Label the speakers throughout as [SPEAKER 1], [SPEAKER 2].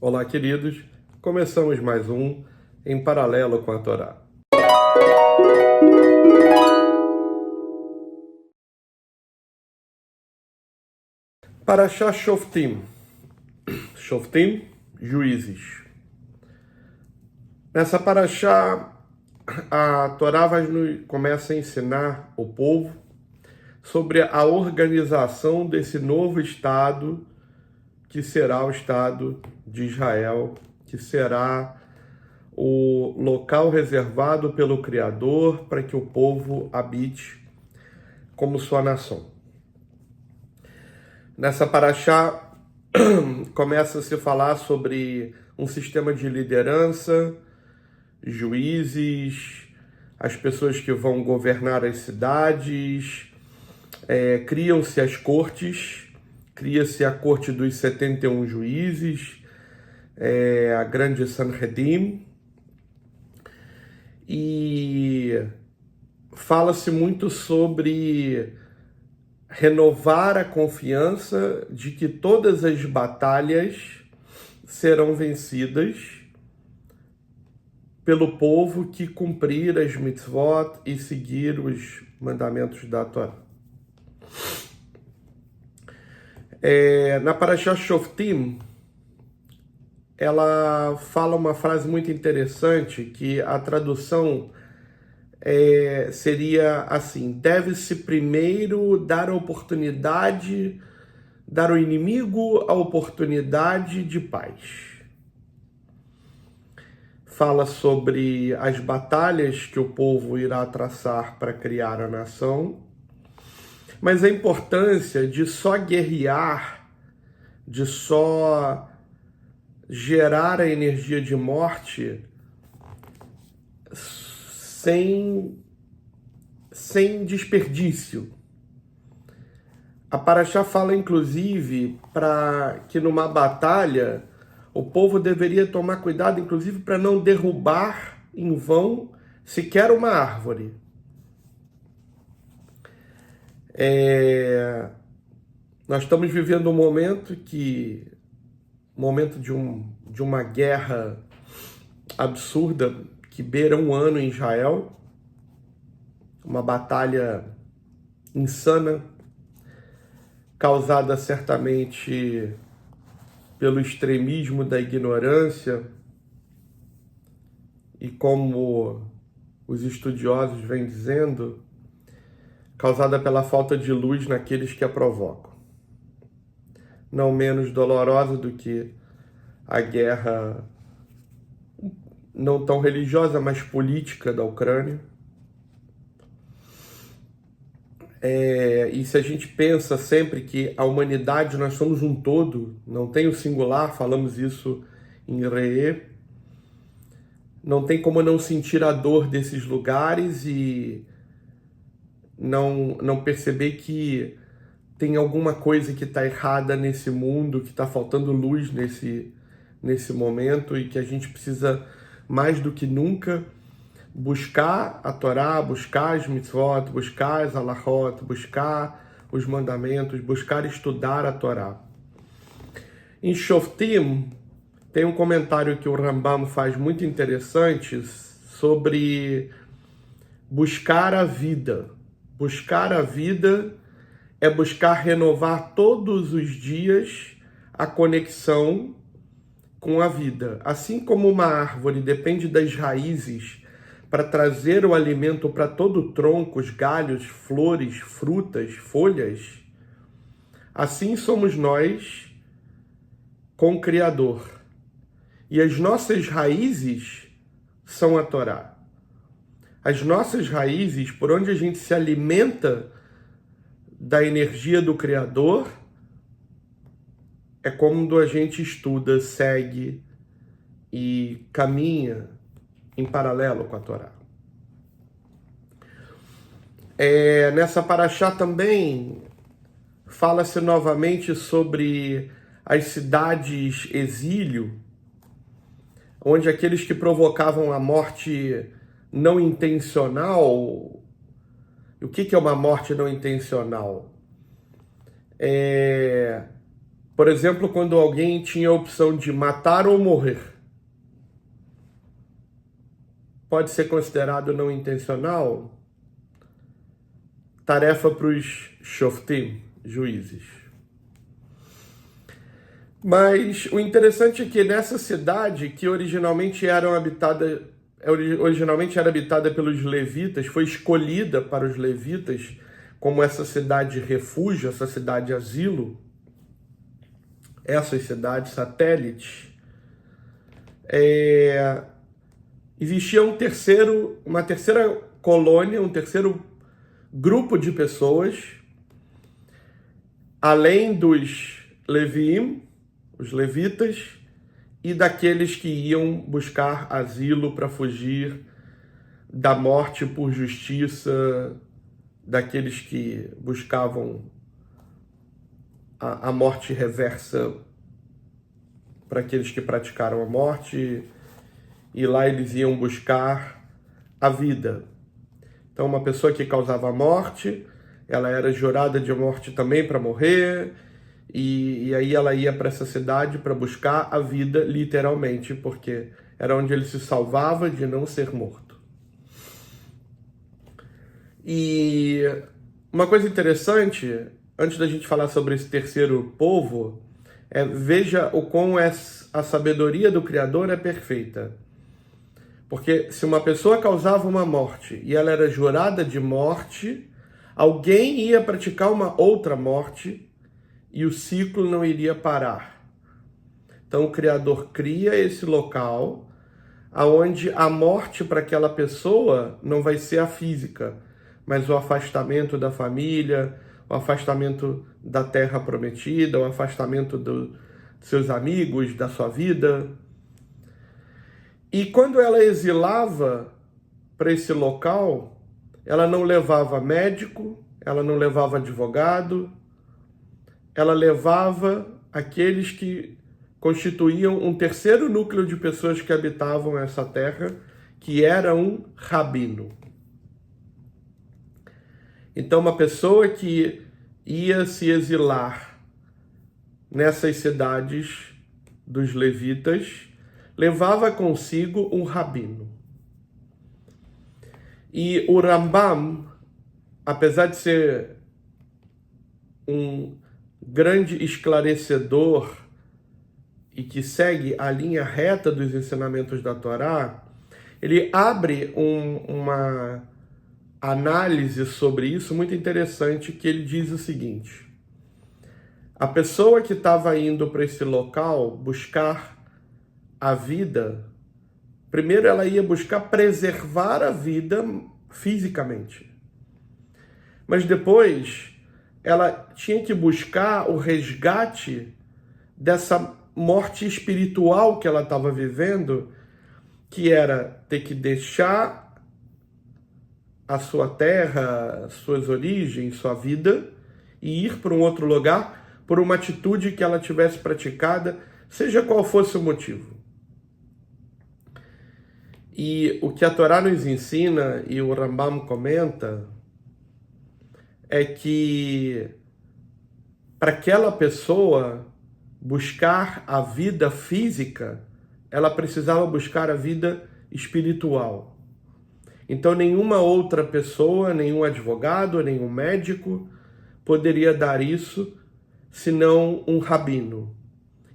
[SPEAKER 1] Olá, queridos. Começamos mais um Em Paralelo com a Torá. Parashá Shoftim. Shoftim, juízes. Nessa parashá, a Torá começa a ensinar o povo sobre a organização desse novo Estado, que será o Estado de Israel, que será o local reservado pelo Criador para que o povo habite como sua nação. Nessa paraxá começa a se falar sobre um sistema de liderança, juízes, as pessoas que vão governar as cidades, criam-se as cortes, cria-se a corte dos 71 juízes, a grande Sanhedrin, e fala-se muito sobre renovar a confiança de que todas as batalhas serão vencidas pelo povo que cumprir as mitzvot e seguir os mandamentos da Torá. Na Parashá Shoftim, ela fala uma frase muito interessante, que a tradução seria assim: deve-se primeiro dar ao inimigo a oportunidade de paz. Fala sobre as batalhas que o povo irá traçar para criar a nação, mas a importância de só guerrear, de só gerar a energia de morte sem desperdício. A Parashá fala, inclusive, para que numa batalha o povo deveria tomar cuidado, inclusive, para não derrubar em vão sequer uma árvore. Nós estamos vivendo um momento de uma guerra absurda que beira um ano em Israel, uma batalha insana, causada certamente pelo extremismo da ignorância e, como os estudiosos vêm dizendo, causada pela falta de luz naqueles que a provocam. Não menos dolorosa do que a guerra não tão religiosa, mas política da Ucrânia. E se a gente pensa sempre que a humanidade, nós somos um todo, não tem o singular, falamos isso em Re'ê, não tem como não sentir a dor desses lugares e não perceber que tem alguma coisa que está errada nesse mundo, que está faltando luz nesse momento, e que a gente precisa, mais do que nunca, buscar a Torá, buscar as mitzvot, buscar as halachot, buscar os mandamentos, buscar estudar a Torá. Em Shoftim, tem um comentário que o Rambam faz muito interessante sobre buscar a vida. Buscar a vida é buscar renovar todos os dias a conexão com a vida. Assim como uma árvore depende das raízes para trazer o alimento para todo o tronco, os galhos, flores, frutas, folhas, assim somos nós com o Criador. E as nossas raízes são a Torá. As nossas raízes, por onde a gente se alimenta da energia do Criador, é quando a gente estuda, segue e caminha em paralelo com a Torá. Nessa paraxá também fala-se novamente sobre as cidades exílio, onde aqueles que provocavam a morte não intencional. O que é uma morte não intencional? Por exemplo, quando alguém tinha a opção de matar ou morrer, pode ser considerado não intencional? Tarefa para os shoftim, juízes. Mas o interessante é que nessa cidade, que originalmente era habitada pelos levitas, foi escolhida para os levitas como essa cidade refúgio, essa cidade asilo, essas cidades satélites, existia uma terceira colônia, um terceiro grupo de pessoas, além dos Leviim, os levitas, e daqueles que iam buscar asilo para fugir da morte por justiça, daqueles que buscavam a morte reversa para aqueles que praticaram a morte, e lá eles iam buscar a vida. Então, uma pessoa que causava a morte, ela era jurada de morte também para morrer, e aí ela ia para essa cidade para buscar a vida, literalmente, porque era onde ele se salvava de não ser morto. E uma coisa interessante, antes da gente falar sobre esse terceiro povo, veja o quão a sabedoria do Criador é perfeita. Porque se uma pessoa causava uma morte e ela era jurada de morte, alguém ia praticar uma outra morte e o ciclo não iria parar. Então o Criador cria esse local onde a morte para aquela pessoa não vai ser a física, mas o afastamento da família, o afastamento da terra prometida, o afastamento dos seus amigos, da sua vida. E quando ela exilava para esse local, ela não levava médico, ela não levava advogado, ela levava aqueles que constituíam um terceiro núcleo de pessoas que habitavam essa terra, que era um rabino. Então, uma pessoa que ia se exilar nessas cidades dos levitas levava consigo um rabino. E o Rambam, apesar de ser um grande esclarecedor e que segue a linha reta dos ensinamentos da Torá, ele abre uma análise sobre isso muito interessante, que ele diz o seguinte: a pessoa que estava indo para esse local buscar a vida, primeiro ela ia buscar preservar a vida fisicamente, mas depois ela tinha que buscar o resgate dessa morte espiritual que ela estava vivendo, que era ter que deixar a sua terra, suas origens, sua vida, e ir para um outro lugar por uma atitude que ela tivesse praticada, seja qual fosse o motivo. E o que a Torá nos ensina, e o Rambam comenta, é que para aquela pessoa buscar a vida física, ela precisava buscar a vida espiritual. Então nenhuma outra pessoa, nenhum advogado, nenhum médico poderia dar isso, senão um rabino.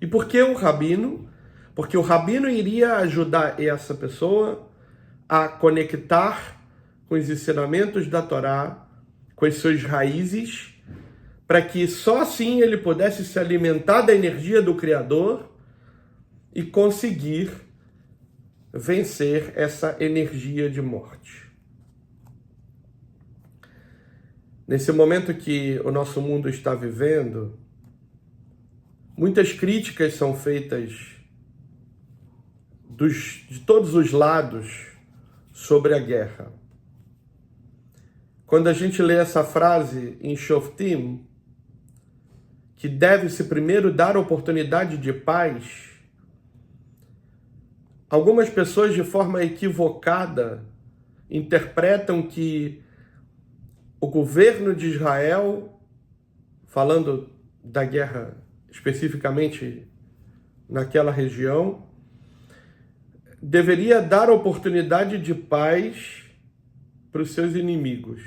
[SPEAKER 1] E por que um rabino? Porque o rabino iria ajudar essa pessoa a conectar com os ensinamentos da Torá, com as suas raízes, para que só assim ele pudesse se alimentar da energia do Criador e conseguir vencer essa energia de morte. Nesse momento que o nosso mundo está vivendo, muitas críticas são feitas de todos os lados sobre a guerra. Quando a gente lê essa frase em Shoftim, que deve-se primeiro dar oportunidade de paz, algumas pessoas de forma equivocada interpretam que o governo de Israel, falando da guerra especificamente naquela região, deveria dar oportunidade de paz para os seus inimigos.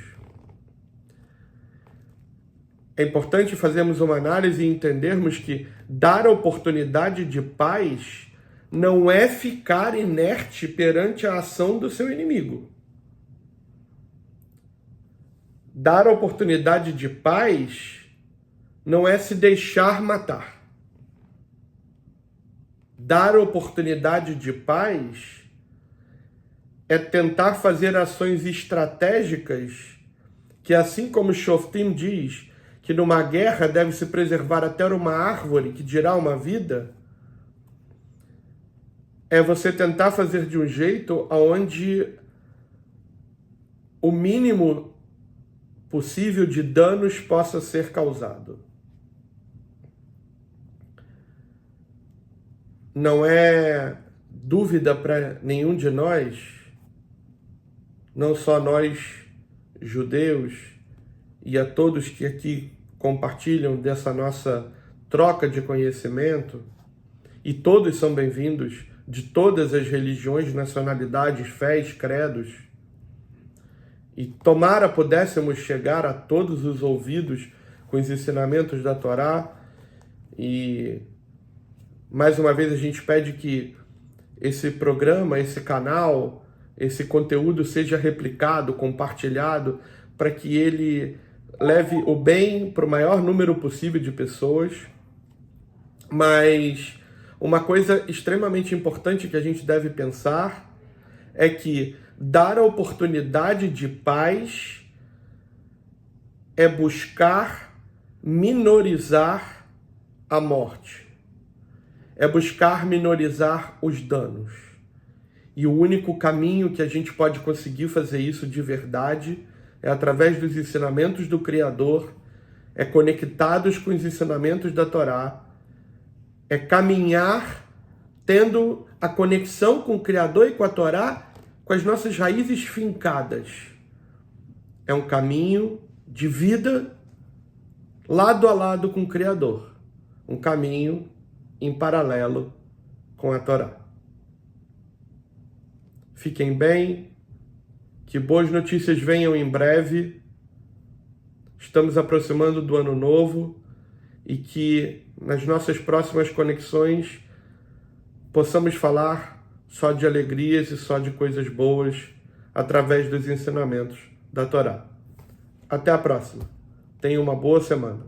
[SPEAKER 1] É importante fazermos uma análise e entendermos que dar oportunidade de paz não é ficar inerte perante a ação do seu inimigo. Dar oportunidade de paz não é se deixar matar. Dar oportunidade de paz é tentar fazer ações estratégicas que, assim como Shoftim diz, que numa guerra deve-se preservar até uma árvore, que dirá uma vida, é você tentar fazer de um jeito onde o mínimo possível de danos possa ser causado. Não é dúvida para nenhum de nós, não só nós judeus e a todos que aqui compartilham dessa nossa troca de conhecimento, e todos são bem-vindos, de todas as religiões, nacionalidades, fés, credos, e tomara pudéssemos chegar a todos os ouvidos com os ensinamentos da Torá. E mais uma vez a gente pede que esse programa, esse canal, esse conteúdo seja replicado, compartilhado, para que ele leve o bem para o maior número possível de pessoas. Mas uma coisa extremamente importante que a gente deve pensar é que dar a oportunidade de paz é buscar minorizar a morte. É buscar minorizar os danos. E o único caminho que a gente pode conseguir fazer isso de verdade é através dos ensinamentos do Criador, é conectados com os ensinamentos da Torá, é caminhar tendo a conexão com o Criador e com a Torá, com as nossas raízes fincadas. É um caminho de vida lado a lado com o Criador. Um caminho em paralelo com a Torá. Fiquem bem, que boas notícias venham em breve. Estamos aproximando do Ano Novo e que nas nossas próximas conexões possamos falar só de alegrias e só de coisas boas através dos ensinamentos da Torá. Até a próxima. Tenha uma boa semana.